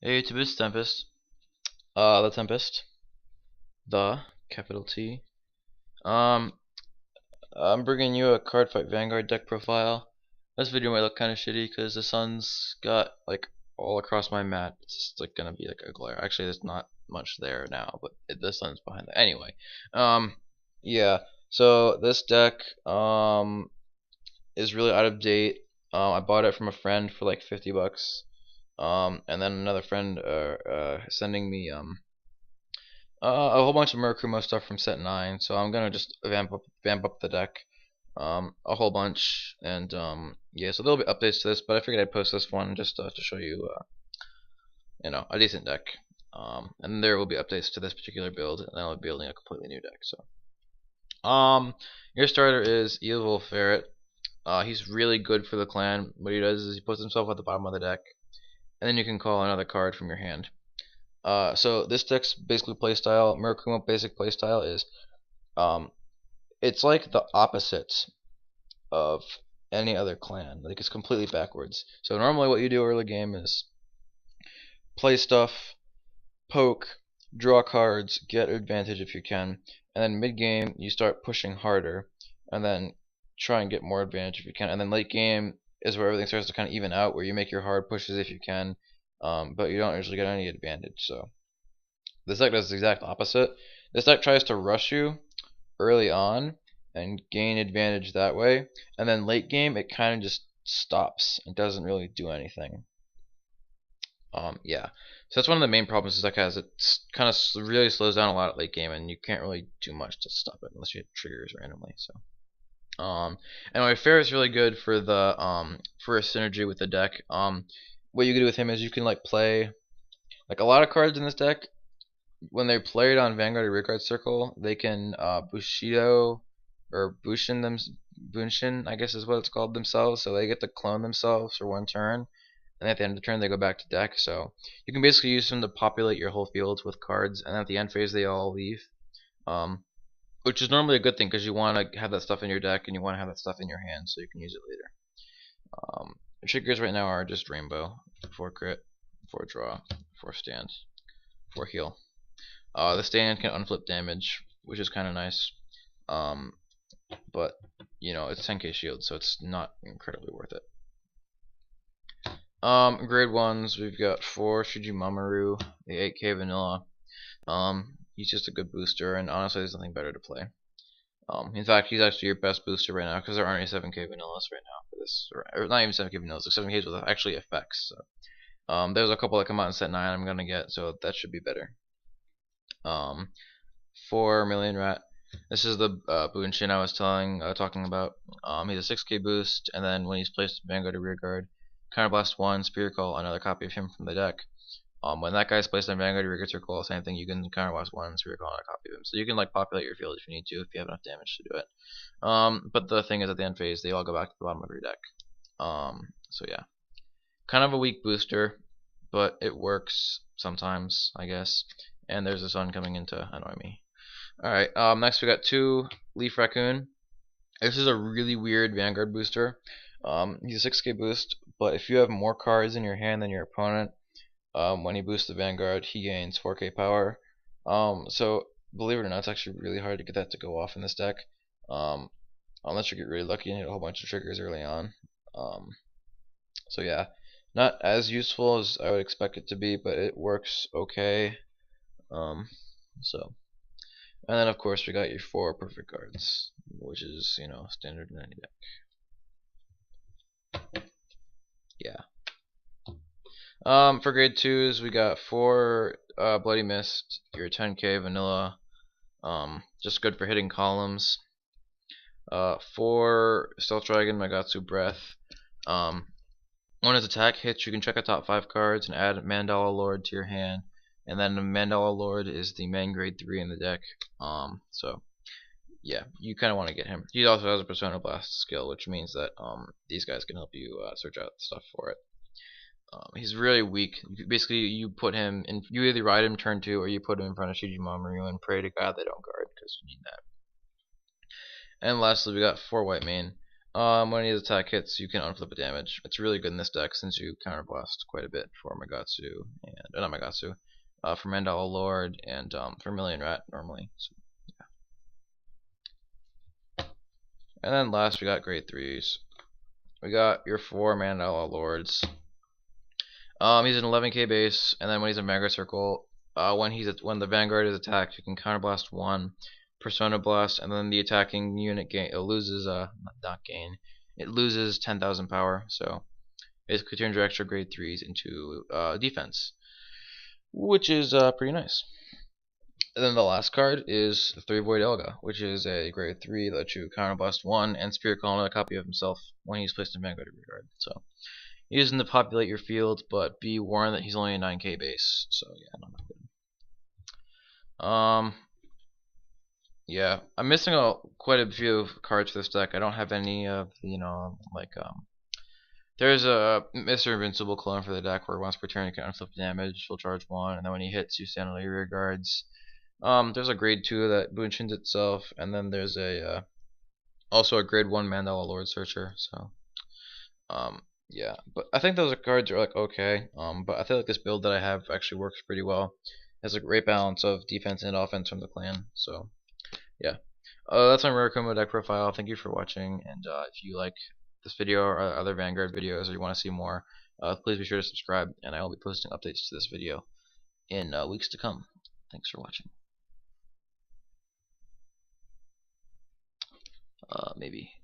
Hey, to this Tempest. The Tempest. The capital T. Um, I'm bringing you a Cardfight Vanguard deck profile. This video might look kind of shitty because the sun's got like all across my mat. It's just like gonna be like a glare. Actually, there's not much there now, but the sun's behind that. Anyway, um, yeah. So this deck is really out of date. I bought it from a friend for like 50 bucks. And then another friend sending me a whole bunch of Murakumo stuff from set 9, so I'm gonna just vamp up the deck a whole bunch, and yeah, so there'll be updates to this, but I figured I'd post this one just to show you a decent deck, and there will be updates to this particular build, and I'll be building a completely new deck. So your starter is Evil Ferret. He's really good for the clan. What he does is he puts himself at the bottom of the deck, and then you can call another card from your hand. So this deck's basically playstyle, Murakumo basic playstyle is, it's like the opposite of any other clan. Like, it's completely backwards. So normally what you do early game is play stuff, poke, draw cards, get advantage if you can, and then mid game you start pushing harder, and then try and get more advantage if you can, and then late game is where everything starts to kind of even out, where you make your hard pushes if you can, but you don't usually get any advantage. So this deck does the exact opposite. This deck tries to rush you early on and gain advantage that way, and then late game it kind of just stops and doesn't really do anything. Yeah, so that's one of the main problems this deck has. It kind of really slows down a lot at late game, and you can't really do much to stop it unless you hit triggers randomly. So anyway, Fair is really good for the for a synergy with the deck. What you can do with him is you can like play like a lot of cards in this deck. When they're played on Vanguard or Rearguard Circle, they can Bushido or Bunshin, I guess is what it's called, themselves. So they get to clone themselves for one turn, and at the end of the turn they go back to deck. So you can basically use them to populate your whole fields with cards, and at the end phase they all leave. Which is normally a good thing because you want to have that stuff in your deck and you want to have that stuff in your hand so you can use it later. The triggers right now are just Rainbow, 4 crit, 4 draw, 4 stand, 4 heal. The stand can unflip damage, which is kind of nice, but it's 10k shield, so it's not incredibly worth it. Grade 1s, we've got 4 Shujimamaru, the 8k vanilla. He's just a good booster, and honestly there's nothing better to play. In fact, he's actually your best booster right now because there aren't any 7k vanillas right now for this, or not even 7k vanillas, like 7ks with actually effects. So there's a couple that come out in set 9 I'm gonna get, so that should be better. 4 Million Rat. This is the Bunshin I was talking about. He's a 6k boost, and then when he's placed in Vanguard or Rearguard, Counterblast 1, Spirit Call, another copy of him from the deck. When that guy's placed on Vanguard or Rearguard Circle, same thing, you can Counterblast 1, Spirit Call, another copy of him. So you can like populate your field if you need to, if you have enough damage to do it. But the thing is, at the end phase, they all go back to the bottom of your deck. So yeah, kind of a weak booster, but it works sometimes, I guess. And there's the sun coming in to annoy me. Alright, next we got 2 Leaf Raccoon. This is a really weird Vanguard booster. He's a 6k boost, but if you have more cards in your hand than your opponent, when he boosts the Vanguard, he gains 4k power. So believe it or not, it's actually really hard to get that to go off in this deck, unless you get really lucky and hit a whole bunch of triggers early on. So yeah, not as useful as I would expect it to be, but it works okay. And then of course we got your 4 perfect cards, which is standard in any deck. Yeah. For grade 2s we got 4 Bloody Mist, your 10k vanilla, just good for hitting columns. 4 Stealth Dragon Magatsu Breath. When his attack hits, you can check a top 5 cards and add Mandala Lord to your hand. And then the Mandala Lord is the main grade 3 in the deck. So yeah, you kind of want to get him. He also has a Persona Blast skill, which means that these guys can help you search out stuff for it. He's really weak. Basically, you put him in. You either ride him turn 2, or you put him in front of Shujimamaru and pray to God they don't guard, because you need that. And lastly, we got 4 White Mane. When his attack hits, you can unflip a damage. It's really good in this deck since you counterblast quite a bit for Magatsu and not Magatsu, for Mandala Lord and for Million Rat normally. So, yeah. And then last we got grade 3s. We got your 4 Mandala Lords. He's an 11k base, and then when he's in Vanguard Circle, when the Vanguard is attacked, you can counterblast 1, Persona Blast, and then the attacking unit loses not gain. It loses 10,000 power, so basically turns your extra grade 3s into defense, which is pretty nice. And then the last card is 3 Void Elga, which is a grade 3 that you counterblast 1 and Spirit Call a copy of himself when he's placed in Vanguard Vanguard. So using to populate your field, but be warned that he's only a 9k base, so yeah, not good. Yeah, I'm missing quite a few cards for this deck. I don't have any of there's a Mr. Invincible clone for the deck where once per turn you can unflip damage, he'll charge 1, and then when he hits you stand on your rear guards. There's a grade 2 that Bunshins itself, and then there's a also a grade 1 Mandala Lord Searcher, so yeah, but I think those cards are like okay. But I feel like this build that I have actually works pretty well. It has a great balance of defense and offense from the clan. So yeah, that's my Murakumo deck profile. Thank you for watching, and if you like this video or other Vanguard videos, or you want to see more, please be sure to subscribe, and I will be posting updates to this video in weeks to come. Thanks for watching. Maybe.